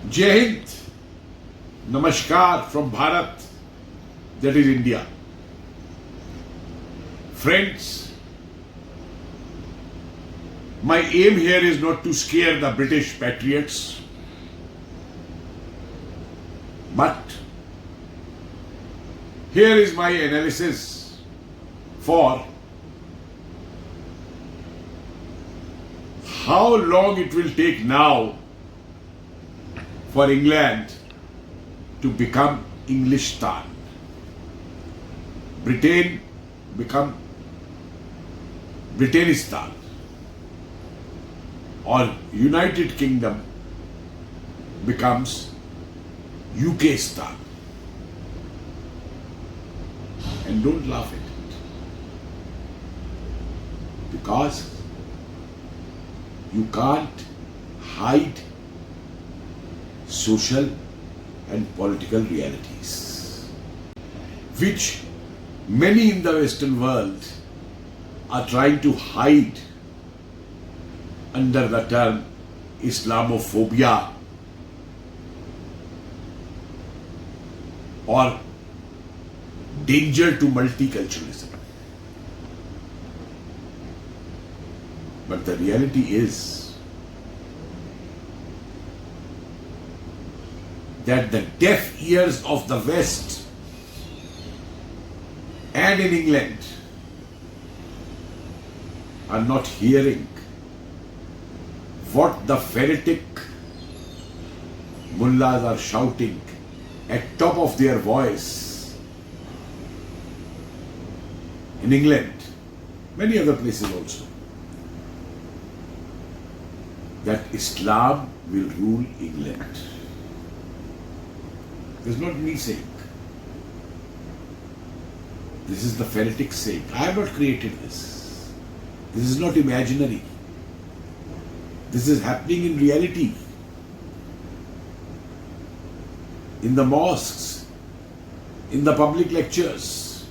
Jai Hind, Namaskar from Bharat, that is India. Friends, my aim here is not to scare the British patriots, but here is my analysis for how long it will take now for England to become Englandistan. Britain become Britannistan, or United Kingdom becomes UKistan. And don't laugh at it, because you can't hide social and political realities, which many in the Western world are trying to hide under the term Islamophobia or danger to multiculturalism. But the reality is that the deaf ears of the West and in England are not hearing what the fanatic Mullas are shouting at top of their voice in England, many other places also, that Islam will rule England. This is not me saying. This is the fanatic saying. I have not created this. This is not imaginary. This is happening in reality. In the mosques, in the public lectures,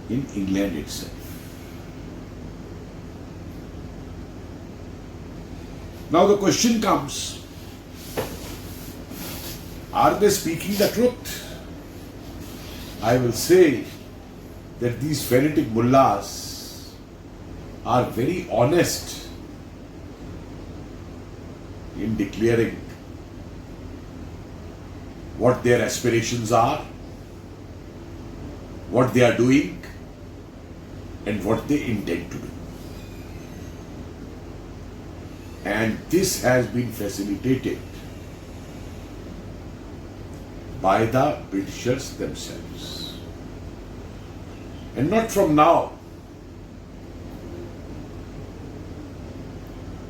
in England itself. Now the question comes, are they speaking the truth? I will say that these fanatic mullahs are very honest in declaring what their aspirations are, what they are doing, and what they intend to do. And this has been facilitated by the Britishers themselves. And not from now.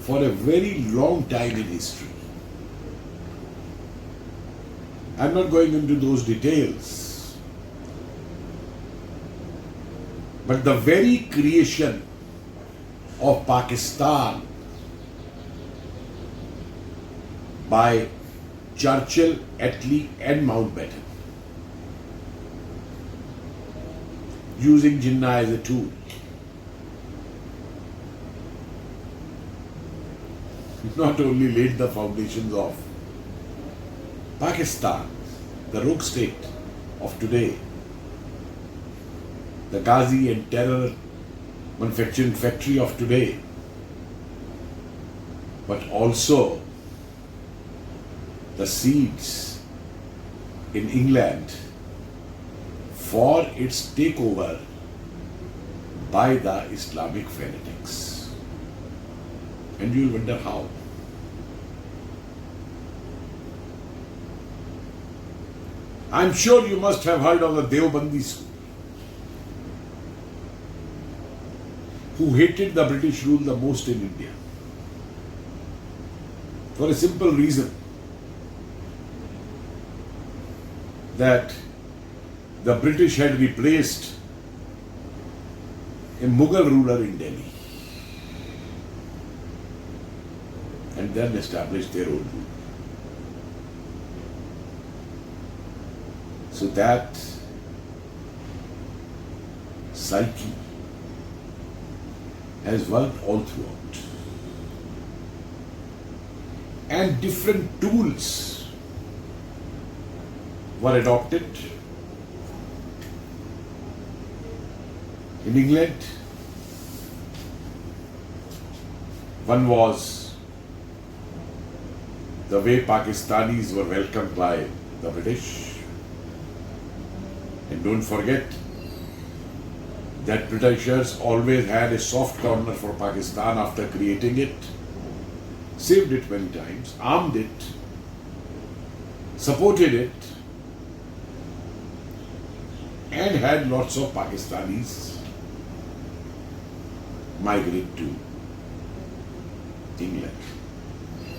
For a very long time in history. I'm not going into those details. But the very creation of Pakistan by Churchill, Attlee and Mountbatten, using Jinnah as a tool, not only laid the foundations of Pakistan, the rogue state of today, the Ghazi and terror manufacturing factory of today, but also the seeds in England for its takeover by the Islamic fanatics. And you'll wonder how. I'm sure you must have heard of the Deobandi school, who hated the British rule the most in India. For a simple reason, that the British had replaced a Mughal ruler in Delhi and then established their own rule. So that psyche has worked all throughout. and different tools were adopted. In England, one was the way Pakistanis were welcomed by the British. And don't forget that Britishers always had a soft corner for Pakistan after creating it, saved it many times, armed it, supported it, and had lots of Pakistanis migrate to England.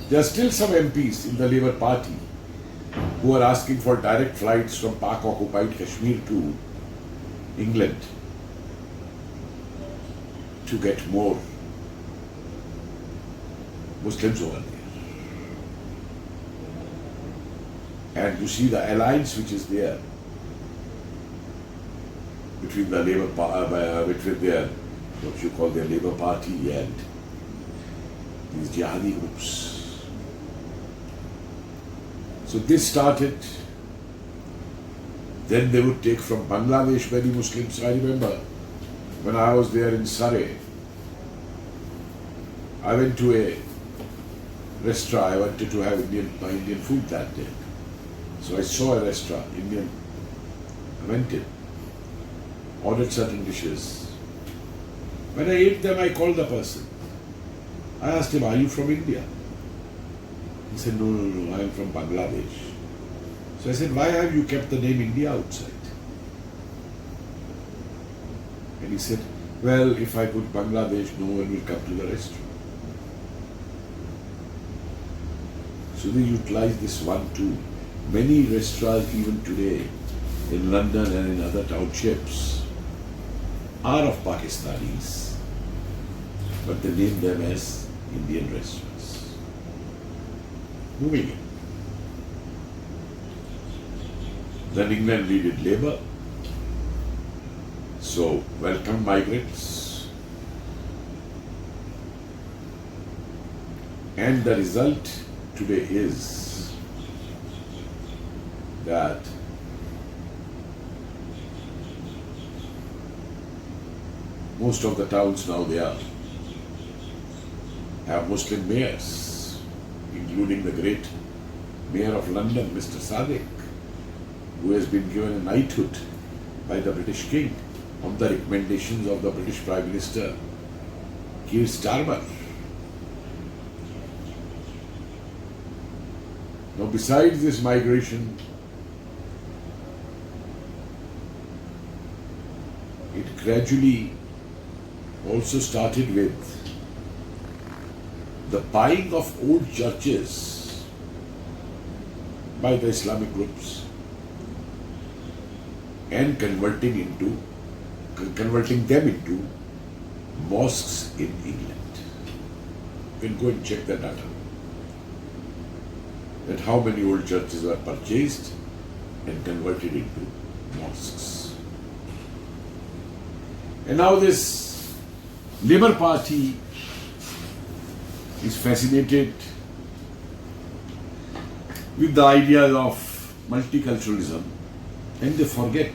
There are still some MPs in the Labour Party who are asking for direct flights from Pak-occupied Kashmir to England to get more Muslims over there. And you see the alliance which is there between the between their, what you call their Labour Party and these Jihadi groups. So this started. Then they would take from Bangladesh many Muslims. I remember when I was there in Surrey, I went to a restaurant. I wanted to have Indian food that day. So I saw a restaurant, Indian. I went in, ordered certain dishes. When I ate them, I called the person. I asked him, "Are you from India?" He said, no, I am from Bangladesh. So I said, "Why have you kept the name India outside?" And he said, "Well, if I put Bangladesh, no one will come to the restaurant." So they utilize this one too. Many restaurants even today in London and in other townships are of Pakistanis, but they name them as Indian restaurants. Moving in. Then England needed labour, so welcome migrants. And the result today is that most of the towns now have Muslim mayors, including the great Mayor of London, Mr. Sadiq, who has been given a knighthood by the British King on the recommendations of the British Prime Minister, Keir Starmer. Now, besides this migration, it gradually also started with the buying of old churches by the Islamic groups and converting them into mosques in England. You can go and check the data, that how many old churches were purchased and converted into mosques. And now this Labour Party is fascinated with the ideas of multiculturalism, and they forget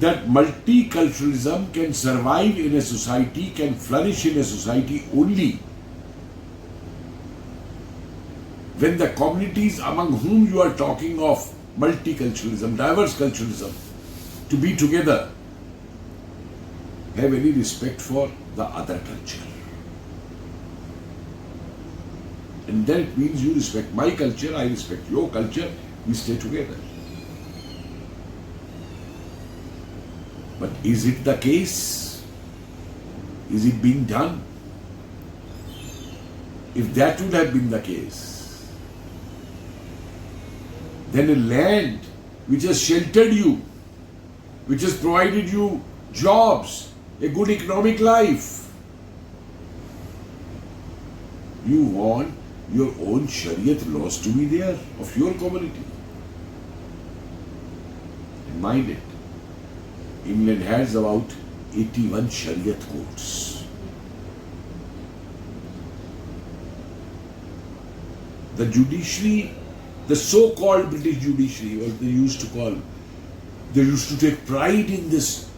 that multiculturalism can survive in a society, can flourish in a society only when the communities among whom you are talking of multiculturalism, diverse culturalism, to be together, have any respect for the other culture. And then it means you respect my culture, I respect your culture, we stay together. But is it the case? Is it being done? If that would have been the case, then a land which has sheltered you, which has provided you jobs, a good economic life, you want your own Shariat laws to be there of your community. And mind it, England has about 81 Shariat courts. The judiciary, the so-called British judiciary, what they used to call, they used to take pride in this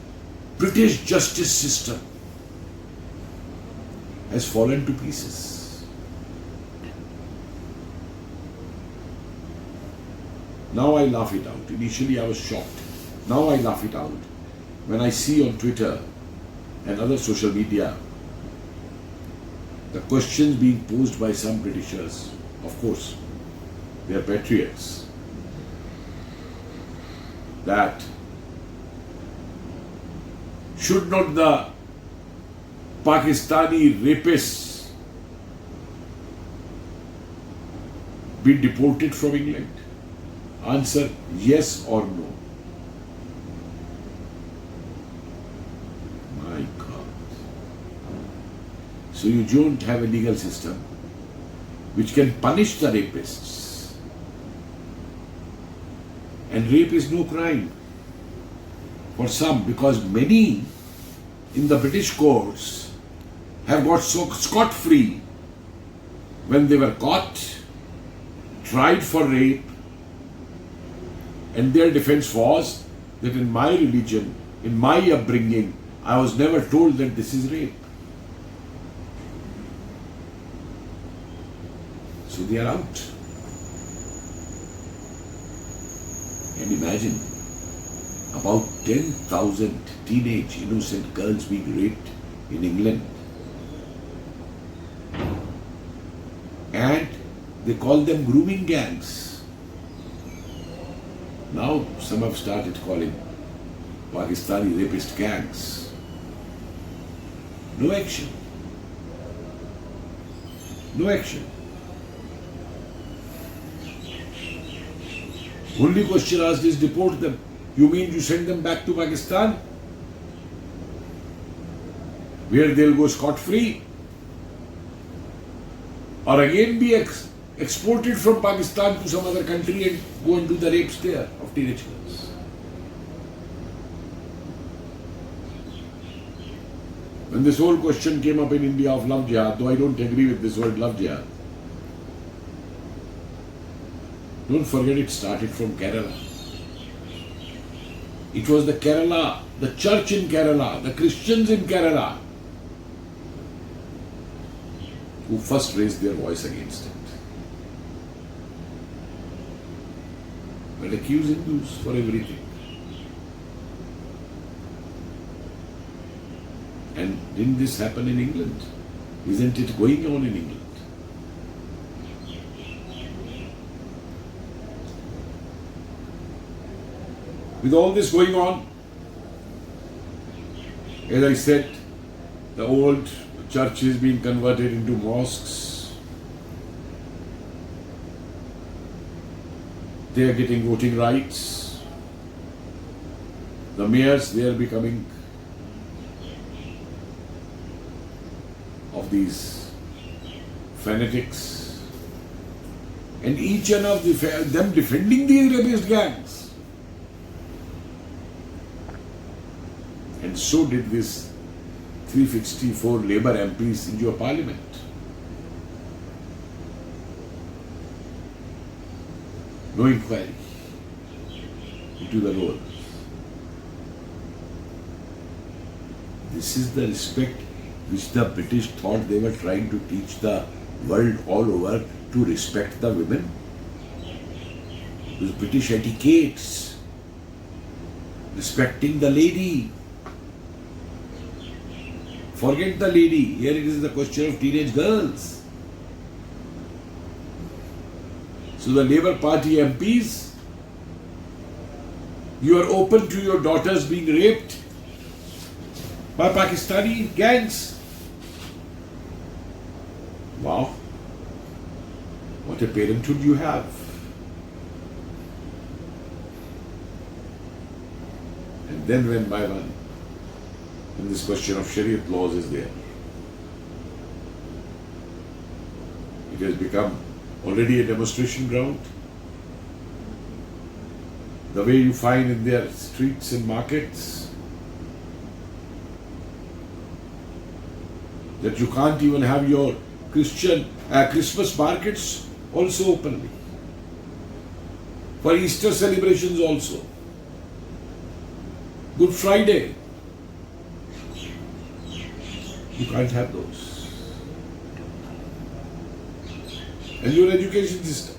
British justice system, has fallen to pieces. Now I laugh it out. Initially I was shocked. Now I laugh it out. When I see on Twitter and other social media the questions being posed by some Britishers, of course, they are patriots, that should not the Pakistani rapists be deported from England? Answer, yes or no. My God. So you don't have a legal system which can punish the rapists. And rape is no crime for some, because many in the British courts have got scot-free when they were caught, tried for rape, and their defense was that in my religion, in my upbringing, I was never told that this is rape. So they are out. And imagine about 10,000 teenage innocent girls being raped in England. And they call them grooming gangs. Now some have started calling Pakistani rapist gangs. No action. No action. Only question asked is deport them. You mean you send them back to Pakistan, where they'll go scot-free, or again be exported from Pakistan to some other country and go and do the rapes there of teenage girls? When this whole question came up in India of love jihad, though I don't agree with this word love jihad, don't forget it started from Kerala. It was the Kerala, the church in Kerala, the Christians in Kerala who first raised their voice against it. But accuse Hindus for everything. And didn't this happen in England? Isn't it going on in England? With all this going on, as I said, the old churches being converted into mosques, they are getting voting rights. The mayors, they are becoming of these fanatics, and each one of them defending these rapist gangs. And so did this 364 Labour MPs in your parliament. No inquiry into the role. This is the respect which the British thought they were trying to teach the world all over, to respect the women. Those British etiquettes, respecting the lady. Forget the lady. Here it is the question of teenage girls. So the Labour Party MPs, you are open to your daughters being raped by Pakistani gangs. Wow. What a parenthood you have. And then when by one, and this question of Sharia laws is there, it has become already a demonstration ground. The way you find in their streets and markets that you can't even have your Christmas markets also openly. For Easter celebrations also. Good Friday. You can't have those. And your education system.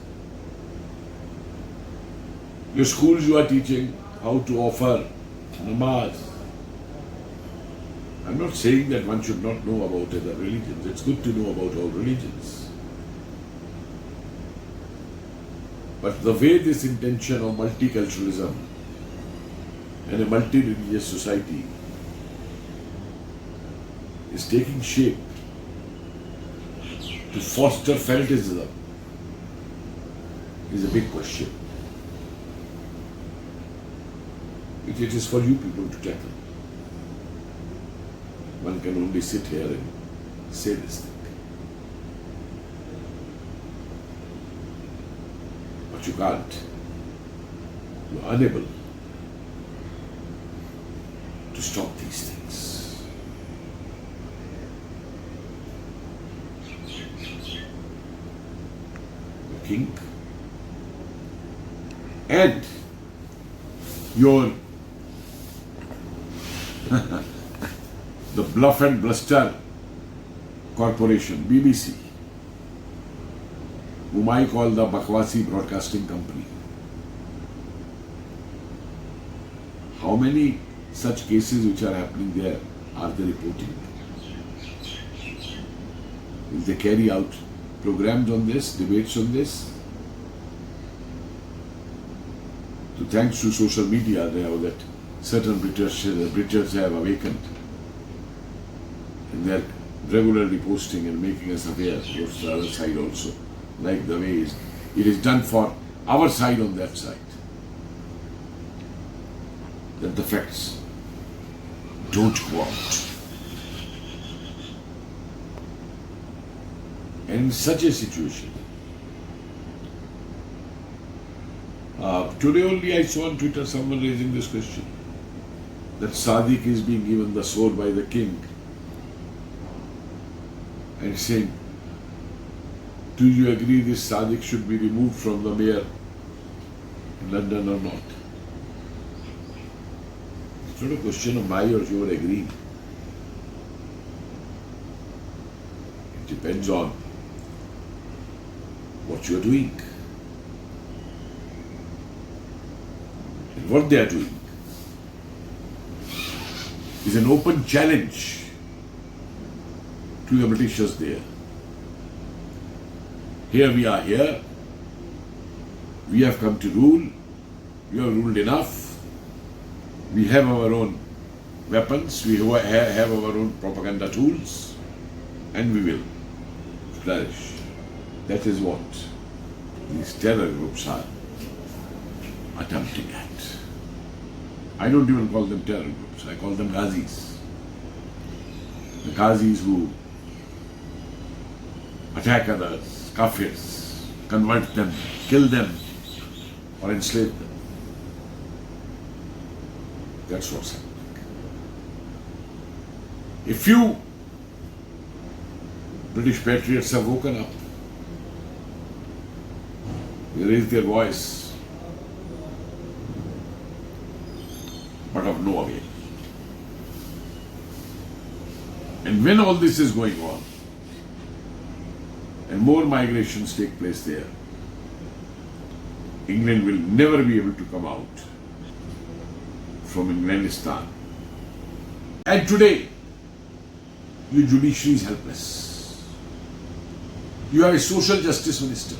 Your schools, you are teaching how to offer namaz. I'm not saying that one should not know about other religions. It's good to know about all religions. But the way this intention of multiculturalism and a multi-religious society is taking shape to foster fanatism is a big question. It is for you people to tackle. One can only sit here and say this thing. But you can't. You are unable to stop these things. The king and your the bluff and bluster corporation, BBC, whom I call the Bakwasi Broadcasting Company. How many such cases which are happening there are they reporting? Will they carry out programs on this, debates on this? So thanks to social media now that certain Britishers have awakened and they are regularly posting and making us aware of the other side also, like the way it is done for our side on that side. That the facts don't go out. And in such a situation, today only I saw on Twitter someone raising this question, that Sadiq is being given the sword by the king and saying, do you agree this Sadiq should be removed from the mayor in London or not? It's not a question of my or your agreeing. It depends on what you are doing and what they are doing. Is an open challenge to the Britishers there. Here we are here. We have come to rule. We have ruled enough. We have our own weapons. We have our own propaganda tools. And we will flourish. That is what these terror groups are attempting at. I don't even call them terror groups. I call them Ghazis. The Ghazis who attack others, kafirs, convert them, kill them, or enslave them. That's what's happening. A few British patriots have woken up. They raised their voice, but of no avail. And when all this is going on, and more migrations take place there, England will never be able to come out from Englandistan. And today, your judiciary is helpless. You have a social justice minister,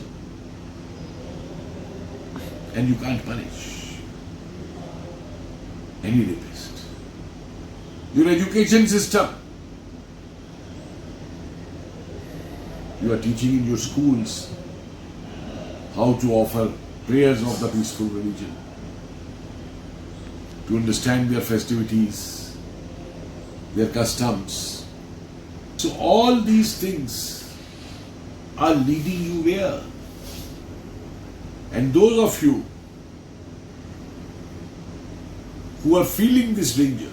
and you can't punish any rapist. Your education system, you are teaching in your schools how to offer prayers of the peaceful religion, to understand their festivities, their customs. So all these things are leading you where? And those of you who are feeling this danger,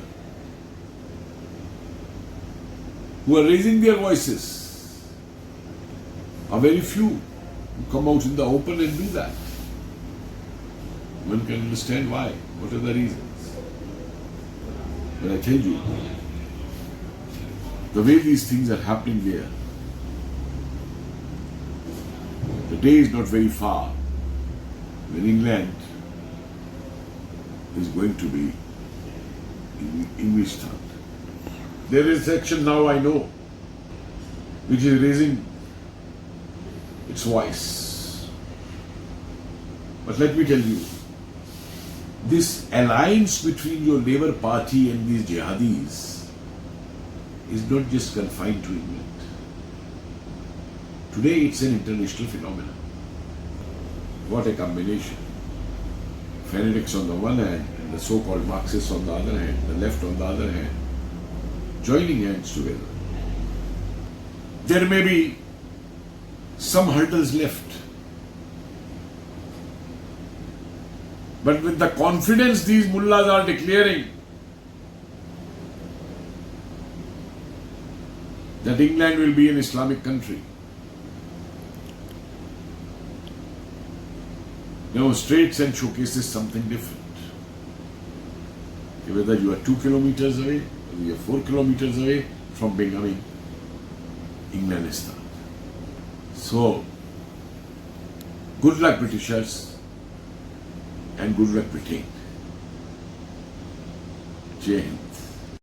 who are raising their voices, are very few. come out in the open and do that. One can understand why. What are the reasons? But I tell you, the way these things are happening there, the day is not very far when England is going to be in Englandistan. There is a section now I know which is raising its voice. But let me tell you, this alliance between your Labour Party and these Jihadis is not just confined to England. Today it's an international phenomenon. What a combination. Fanatics on the one hand and the so-called Marxists on the other hand, the left on the other hand, joining hands together. There may be some hurdles left, but with the confidence these mullahs are declaring that England will be an Islamic country, demonstrates and showcases something different. Whether you are 2 kilometers away or you are 4 kilometers away from becoming Englandistan. So, good luck Britishers and good luck Britain. Jai Hind.